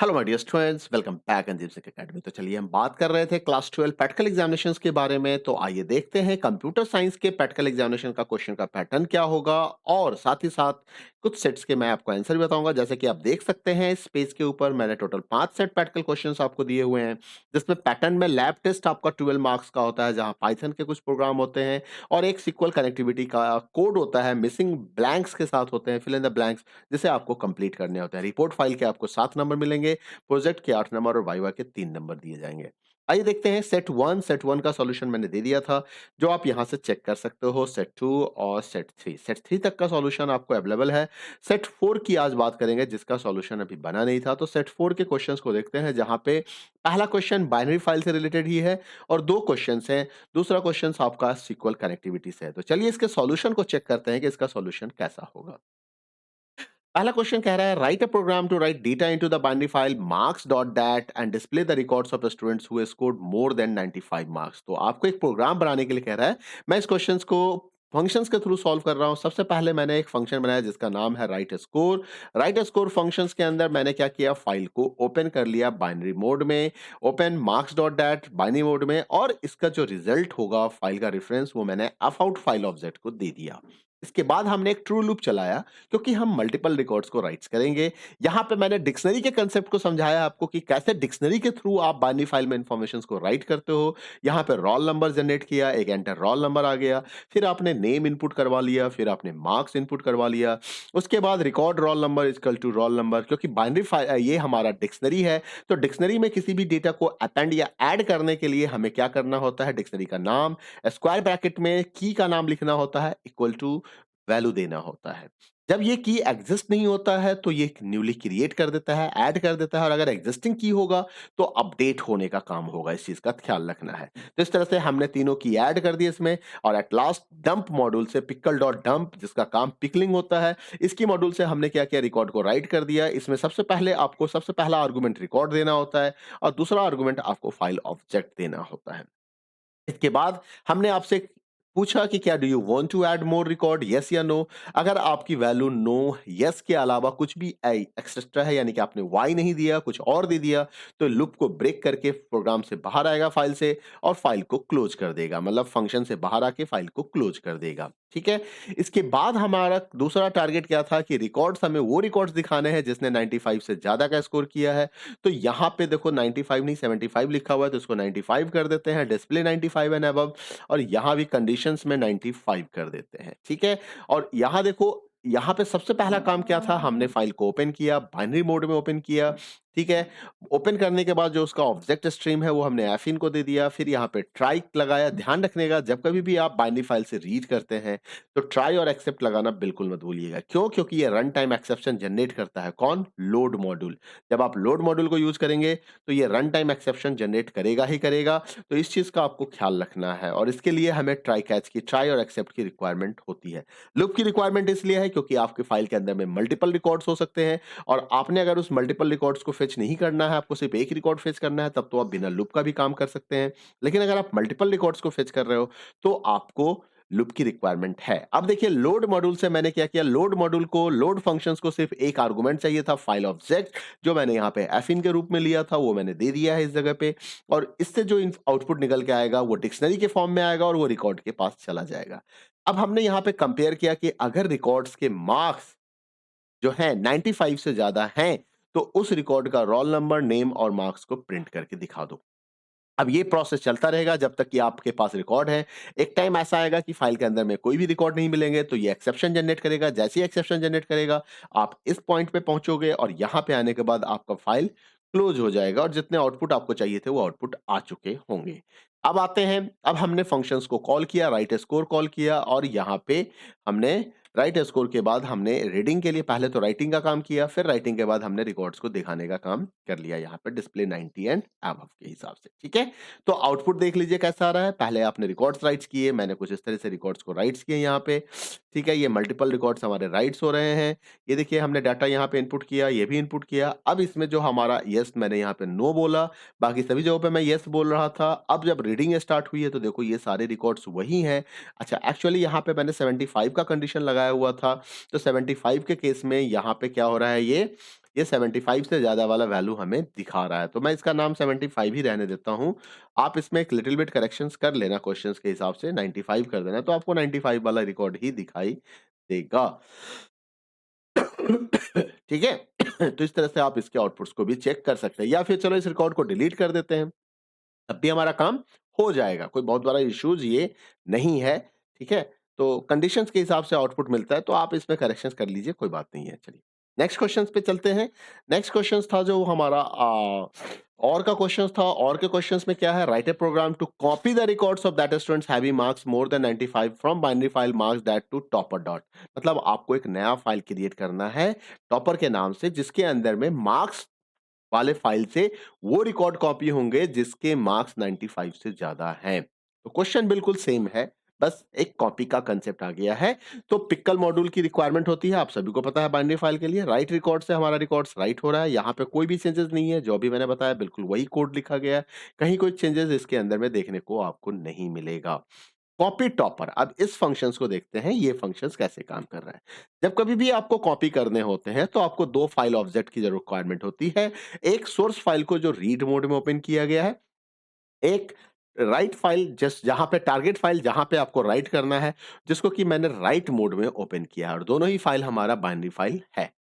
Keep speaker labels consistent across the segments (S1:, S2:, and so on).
S1: Hello my dear students, welcome back अंजीब सिक academy. तो चलिए हम बात कर रहे थे क्लास 12 प्रैक्टिकल एग्जामिनेशंस के बारे में। तो आइए देखते हैं कंप्यूटर साइंस के प्रैक्टिकल एग्जामिनेशन का क्वेश्चन का पैटर्न क्या होगा, और साथ ही साथ कुछ सेट्स के मैं आपको आंसर भी बताऊंगा। जैसे कि आप देख सकते हैं इस पेज के ऊपर मैंने टोटल 5 सेट प्रैक्टिकल क्वेश्चंस आपको दिए हुए हैं, जिसमें पैटर्न में लैब टेस्ट आपका 12 मार्क्स का होता है, जहां पाइथन के कुछ प्रोग्राम होते हैं और एक सिक्वल कनेक्टिविटी का कोड होता है, मिसिंग ब्लैंक्स के साथ होते हैं, फिल इन द ब्लैंक्स, जिसे आपको कंप्लीट करने होते हैं। रिपोर्ट फाइल के आपको 7 नंबर मिलेंगे, प्रोजेक्ट के 8 नंबर और वाइवा के 3 नंबर दिए जाएंगे। आइए देखते हैं सेट 1 का सॉल्यूशन मैंने दे दिया था, जो आप यहां से चेक कर सकते हो। सेट 2 और सेट 3 तक का सॉल्यूशन आपको अवेलेबल है। सेट 4 की आज बात करेंगे, जिसका सॉल्यूशन अभी बना नहीं था। तो सेट 4 के क्वेश्चंस को देखते हैं, जहां पे पहला क्वेश्चन बाइनरी फाइल से रिलेटेड ही है और दो क्वेश्चंस हैं। दूसरा क्वेश्चन आपका सीक्वल कनेक्टिविटी से है। तो चलिए इसके सॉल्यूशन को चेक करते हैं कि इसका सॉल्यूशन कैसा होगा। पहला क्वेश्चन कह रहा है, write a program to write data into the binary file marks dot dat and display the records of students who scored more than 95 marks. तो आपको एक प्रोग्राम बनाने के लिए कह रहा है। मैं इस क्वेश्चंस को फंक्शंस के थ्रू सॉल्व कर रहा हूं। सबसे पहले मैंने एक फंक्शन बनाया जिसका नाम है right score. Right score functions के अंदर मैंने क्या किया, फाइल को ओपन कर लिया बाइनरी मोड में, open marks dot that binary mode में, और इसका जो रिजल्ट होगा फाइल का रेफरेंस वो मैंने एफ आउट फाइल ऑब्जेक्ट को दे दिया। इसके बाद हमने एक ट्रू लूप चलाया, क्योंकि हम मल्टीपल रिकॉर्ड्स को राइट्स करेंगे। यहां पे मैंने डिक्शनरी के कंसेप्ट को समझाया आपको कि कैसे डिक्शनरी के थ्रू आप बाइनरी फाइल में इंफॉर्मेशन को राइट करते हो। यहां पे रोल नंबर जनरेट किया, एक एंटर रोल नंबर आ गया, फिर आपने नेम इनपुट करवा लिया, फिर आपने मार्क्स इनपुट करवा लिया। उसके बाद record roll number equal to roll number, क्योंकि बाइनरी फाइल ये हमारा डिक्शनरी है। तो डिक्शनरी में किसी भी डेटा को अपेंड या ऐड करने के लिए हमें क्या करना होता है, डिक्शनरी का नाम स्क्वायर ब्रैकेट में की का नाम लिखना होता है, इक्वल टू वैल्यू देना होता है। जब ये की एग्जिस्ट नहीं होता है तो ये न्यूली क्रिएट कर देता है, ऐड कर देता है, और अगर एग्जिस्टिंग की होगा तो अपडेट होने का काम होगा। इस चीज का ख्याल रखना है। तो इस तरह से हमने तीनों की ऐड कर दी इसमें, और एट लास्ट डंप मॉड्यूल से पिकल डॉट डंप, जिसका काम पिकलिंग होता है, इसकी मॉड्यूल से हमने क्या किया, रिकॉर्ड को राइट कर दिया। इसमें सबसे पहले आपको सबसे पहला आर्गुमेंट रिकॉर्ड देना होता है, और दूसरा आर्गुमेंट आपको फाइल ऑब्जेक्ट देना होता है। इसके बाद हमने आपसे पूछा कि क्या do you want to add more record, yes या नो। अगर आपकी वैल्यू नो, यस के अलावा कुछ भी एक्स्ट्रा है, यानी कि आपने वाई नहीं दिया, कुछ और दे दिया, तो लूप को ब्रेक करके प्रोग्राम से बाहर आएगा फाइल से, और फाइल को क्लोज कर देगा, मतलब फंक्शन से बाहर आके फाइल को क्लोज कर देगा। ठीक है। इसके बाद हमारा दूसरा टारगेट क्या था कि रिकॉर्ड्स, हमें वो रिकॉर्ड्स दिखाने हैं जिसने 95 से ज्यादा का स्कोर किया है। तो यहां पे देखो 95 नहीं 75 लिखा हुआ है, तो इसको 95 कर देते हैं, डिस्प्ले 95 एंड अबव, और यहां भी कंडीशंस में 95 कर देते हैं। ठीक है। और यहां देखो, यहां पे सबसे पहला काम क्या था, हमने फाइल को ओपन किया, बाइनरी मोड में ओपन किया। ठीक है। ओपन करने के बाद जो उसका ऑब्जेक्ट स्ट्रीम है वो हमने एफिन को दे दिया। फिर यहाँ पे ट्राई लगाया। ध्यान रखने का, जब कभी भी आप बाइनरी फाइल से रीड करते हैं तो ट्राई और एक्सेप्ट लगाना बिल्कुल मत भूलिएगा। क्यों? क्योंकि ये रन टाइम एक्सेप्शन जनरेट करता है। कौन? Load module. जब आप लोड मॉड्यूल को यूज करेंगे तो ये रन टाइम एक्सेप्शन जनरेट करेगा ही करेगा। तो इस चीज का आपको ख्याल रखना है, और इसके लिए हमें ट्राई कैच की, ट्राई और एक्सेप्ट की रिक्वायरमेंट होती है। लूप की रिक्वायरमेंट इसलिए है क्योंकि आपके फाइल के अंदर में मल्टीपल रिकॉर्ड्स हो सकते हैं, और आपने अगर उस मल्टीपल रिकॉर्ड्स को फेच नहीं करना है, आपको सिर्फ एक रिकॉर्ड फेच करना है, तब तो आप बिना लूप का भी काम कर सकते हैं। लेकिन अगर आप मल्टीपल रिकॉर्ड्स को फेच कर रहे हो तो आपको लूप की रिक्वायरमेंट है। अब देखिए लोड मॉड्यूल से मैंने क्या किया, लोड मॉड्यूल को, लोड फंक्शंस को सिर्फ एक आर्गुमेंट चाहिए था, फाइल ऑब्जेक्ट, जो मैंने यहाँ पे एफिन के रूप में लिया था वो मैंने दे दिया है इस जगह पे। और इससे जो आउटपुट निकल के आएगा वो डिक्शनरी के फॉर्म में आएगा और वो रिकॉर्ड के पास चला जाएगा। अब हमने यहाँ पे कंपेयर किया कि अगर रिकॉर्ड्स के मार्क्स जो है 95 से ज्यादा हैं, तो उस रिकॉर्ड का रोल नंबर, नेम और मार्क्स को प्रिंट करके दिखा दो। अब ये प्रोसेस चलता रहेगा जब तक कि आपके पास रिकॉर्ड है। एक टाइम ऐसा आएगा कि फाइल के अंदर में कोई भी रिकॉर्ड नहीं मिलेंगे, तो ये एक्सेप्शन जनरेट करेगा। जैसे ही एक्सेप्शन जनरेट करेगा, आप इस पॉइंट पे पहुंचोगे, और यहां पे आने के बाद आपका फाइल क्लोज हो जाएगा, और जितने आउटपुट आपको चाहिए थे वो आउटपुट आ चुके होंगे। अब आते हैं, अब हमने फंक्शंस को कॉल किया, राइट स्कोर कॉल किया, और यहां पे हमने राइट स्कोर के बाद हमने रीडिंग के लिए पहले तो राइटिंग का काम किया, फिर राइटिंग के बाद हमने रिकॉर्ड्स को दिखाने का काम कर लिया, यहाँ पे डिस्प्ले 90 एंड अबव के हिसाब से। ठीक है। तो आउटपुट देख लीजिए कैसा आ रहा है। पहले आपने रिकॉर्ड्स राइट्स किए, मैंने कुछ इस तरह से रिकॉर्ड्स को राइट्स किए यहाँ पे। ठीक है। ये मल्टीपल रिकॉर्ड्स हमारे राइट्स हो रहे हैं। ये देखिए हमने डाटा यहाँ पे इनपुट किया, ये भी इनपुट किया। अब इसमें जो हमारा यस, मैंने यहाँ पे नो बोला, बाकी सभी जगहों पे मैं यस बोल रहा था। अब जब रीडिंग स्टार्ट हुई है तो देखो ये सारे रिकॉर्ड्स वही हैं। अच्छा, एक्चुअली यहाँ पे मैंने 75 का कंडीशन लगाया हुआ था, तो 75 के केस में यहाँ पे क्या हो रहा है, ये ये 75 से ज़्यादा वाला वैल्यू हमें दिखा रहा है, तो मैं इसका नाम 75 ही रहने देता हूँ। आप इसमें एक लिटिल बिट करेक्शंस कर लेना क्वेश्चंस के हिसाब से, 95 कर देना, तो आपको 95 वाला रिकॉर्ड ही दिखाई देगा। ठीक है? तो इस तरह से आप इसके आउटपुट्स को भी चेक कर सकते हैं, या फिर चलो इस रिकॉर्ड को डिलीट कर देते हैं, तब भी हमारा काम हो जाएगा। कोई बहुत बड़ा इश्यूज़ ये नहीं है, ठीक है? तो कंडीशंस के हिसाब से आउटपुट मिलता है, तो आप इसमें करेक्शंस कर लीजिए, कोई बात नहीं है। चलिए, नेक्स्ट क्वेश्चंस पे चलते हैं। नेक्स्ट क्वेश्चंस था जो हमारा और का क्वेश्चंस था। और के क्वेश्चंस में क्या है? Write a program to copy the records of that students having marks more than 95 from binary file marks dat to topper dot. मतलब आपको एक नया फाइल क्रिएट करना है टॉपर के नाम से, जिसके अंदर में मार्क्स वाले फाइल से वो रिकॉर्ड कॉपी होंगे जिसके मार्क्स 95 से ज्यादा हैं। तो क्वेश्चन बिल्कुल सेम है, बस एक कॉपी का कंसेप्ट आ गया है। तो पिक्कल मॉड्यूल की रिक्वायरमेंट होती है, आप सभी को पता है, बाइनरी फाइल के लिए राइट रिकॉर्ड से हमारा रिकॉर्ड्स राइट हो रहा है। यहाँ पे कोई भी चेंजेस नहीं है, जो भी मैंने बताया बिल्कुल वही कोड लिखा गया है। कहीं कोई चेंजेस इसके अंदर में देखने को आपको नहीं मिलेगा। कॉपी टॉपर, अब इस फंक्शंस को देखते हैं, ये फंक्शंस कैसे काम कर रहा है। जब कभी भी आपको कॉपी करने होते हैं तो आपको दो फाइल ऑब्जेक्ट की जरूर रिक्वायरमेंट होती है। एक सोर्स फाइल को जो रीड मोड में ओपन किया गया है, एक राइट फाइल जस्ट जहां पे टारगेट फाइल जहां पे आपको राइट करना है, जिसको कि मैंने राइट मोड में ओपन किया है, और दोनों ही फाइल हमारा बाइनरी फाइल है।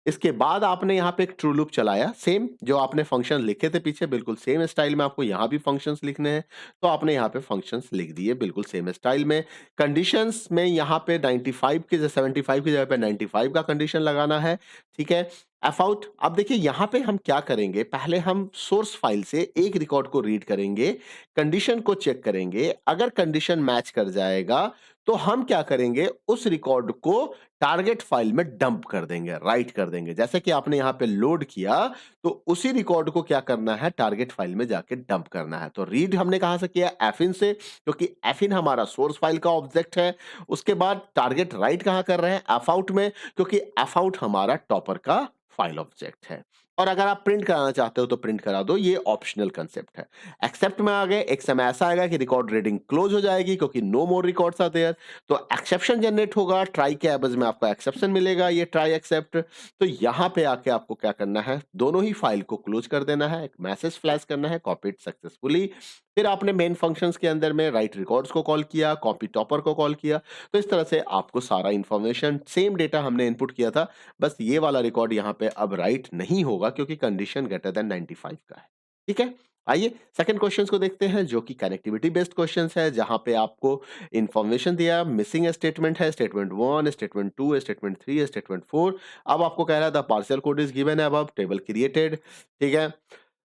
S1: इसके बाद आपने यहाँ पे एक ट्रू लूप चलाया, सेम जो आपने फंक्शन लिखे थे पीछे, बिल्कुल सेम स्टाइल में आपको यहाँ भी फंक्शंस लिखने हैं, तो आपने यहाँ पे फंक्शंस लिख दिए बिल्कुल सेम स्टाइल में। कंडीशंस में यहाँ पे 95 की 75 की जगह पे 95 का कंडीशन लगाना है, ठीक है। एफ आउट, अब देखिए यहाँ पे हम क्या करेंगे, पहले हम सोर्स फाइल से एक रिकॉर्ड को रीड करेंगे, कंडीशन को चेक करेंगे, अगर कंडीशन मैच कर जाएगा तो हम क्या करेंगे, उस रिकॉर्ड को टारगेट फाइल में डंप कर देंगे, राइट कर देंगे। जैसे कि आपने यहां पे लोड किया, तो उसी रिकॉर्ड को क्या करना है, टारगेट फाइल में जाके डंप करना है। तो रीड हमने कहां से किया, एफिन से, क्योंकि एफिन हमारा सोर्स फाइल का ऑब्जेक्ट है। उसके बाद टारगेट राइट कहां कर रहे हैं, एफ आउट में, क्योंकि एफ आउट हमारा टॉपर का फाइल ऑब्जेक्ट है। और अगर आप प्रिंट कराना चाहते हो तो प्रिंट करा दो, ये ऑप्शनल कंसेप्ट है। एक्सेप्ट में आ गए, एक समय ऐसा आएगा कि रिकॉर्ड रीडिंग क्लोज हो जाएगी क्योंकि no more records are there, तो एक्सेप्शन जनरेट होगा, ट्राई के एवज में आपको एक्सेप्शन मिलेगा, ये ट्राई एक्सेप्ट। तो यहां पे आके आपको क्या करना है, दोनों ही फाइल को क्लोज कर देना है, एक मैसेज फ्लैश करना है, कॉपीड सक्सेसफुली। फिर आपने मेन फंक्शंस के अंदर में राइट रिकॉर्ड्स को कॉल किया, कॉपी टॉपर को कॉल किया, तो इस तरह से आपको सारा इंफॉर्मेशन, सेम डेटा हमने इनपुट किया था, बस ये वाला रिकॉर्ड यहाँ पे अब राइट नहीं होगा क्योंकि कंडीशन ग्रेटर देन 95 का है। ठीक है, आइए सेकंड क्वेश्चंस को देखते हैं, जो कि कनेक्टिविटी बेस्ड क्वेश्चंस है, जहां पे आपको इंफॉर्मेशन दिया, मिसिंग स्टेटमेंट है, स्टेटमेंट 1, स्टेटमेंट 2, स्टेटमेंट 3, स्टेटमेंट 4। अब आपको कह रहा है the partial code is given above, table created, ठीक है।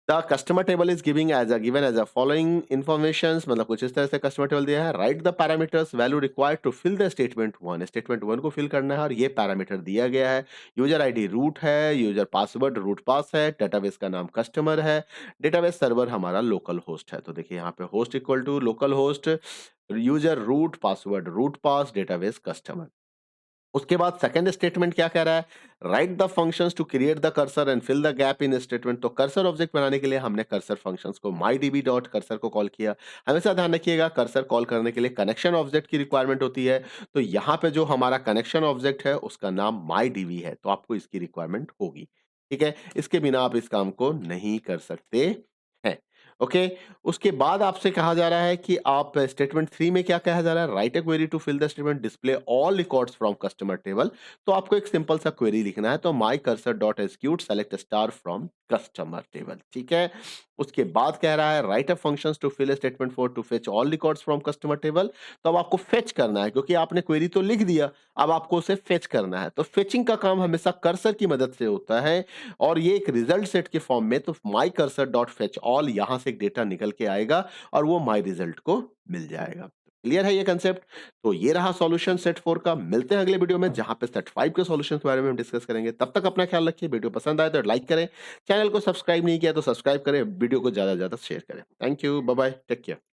S1: The customer table is giving as a given as a following information, मतलब कुछ इस तरह से कस्टमर टेबल दिया है। Write the parameters value required to fill the statement 1, statement 1 को फिल करना है और ये पैरामीटर दिया गया है। यूजर आईडी रूट है, यूजर पासवर्ड रूट पास है, डेटाबेस का नाम कस्टमर है, डेटाबेस सर्वर हमारा लोकल होस्ट है। तो देखिए यहाँ पे host equal to local host, user root, password root pass, database customer. उसके बाद सेकंड स्टेटमेंट क्या कह रहा है, write the functions to create the cursor and fill the gap in statement. तो कर्सर ऑब्जेक्ट बनाने के लिए हमने कर्सर फंक्शंस को mydb डॉट कर्सर को कॉल किया। हमेशा ध्यान रखिएगा, कर्सर कॉल करने के लिए कनेक्शन ऑब्जेक्ट की रिक्वायरमेंट होती है, तो यहाँ पे जो हमारा कनेक्शन ऑब्जेक्ट है उसका नाम mydb है, तो आपको इसकी रिक्वायरमेंट होगी। ठीक है, इसके बिना आप इस काम को नहीं कर सकते हैं। ओके, उसके बाद आपसे कहा जा रहा है कि आप स्टेटमेंट 3 में क्या कहा जा रहा है, write a query to fill the statement display all records from customer table. तो आपको एक सिंपल सा क्वेरी लिखना है, तो my cursor dot execute select star from customer table. ठीक है, उसके बाद कह रहा है write a functions to fill statement 4 to fetch all records from customer table. तो अब आपको फेच करना है, क्योंकि आपने क्वेरी तो लिख दिया, अब आपको उसे फेच करना है। तो फेचिंग का काम हमेशा कर्सर की मदद से होता है, और ये एक रिजल्ट सेट के फॉर्म में, तो my cursor dot fetch all, यहां से एक डेटा निकल के आएगा और वो माई रिजल्ट को मिल जाएगा। क्लियर है ये कंसेप्ट? तो ये रहा सॉल्यूशन सेट 4 का। मिलते हैं अगले वीडियो में जहां पे सेट 5 के सॉल्यूशन के बारे में हम डिस्कस करेंगे। तब तक अपना ख्याल रखिए, वीडियो पसंद आए तो लाइक करें, चैनल को सब्सक्राइब नहीं किया तो सब्सक्राइब करें, वीडियो को ज्यादा से ज्यादा शेयर करें। Thank you, bye bye, take care.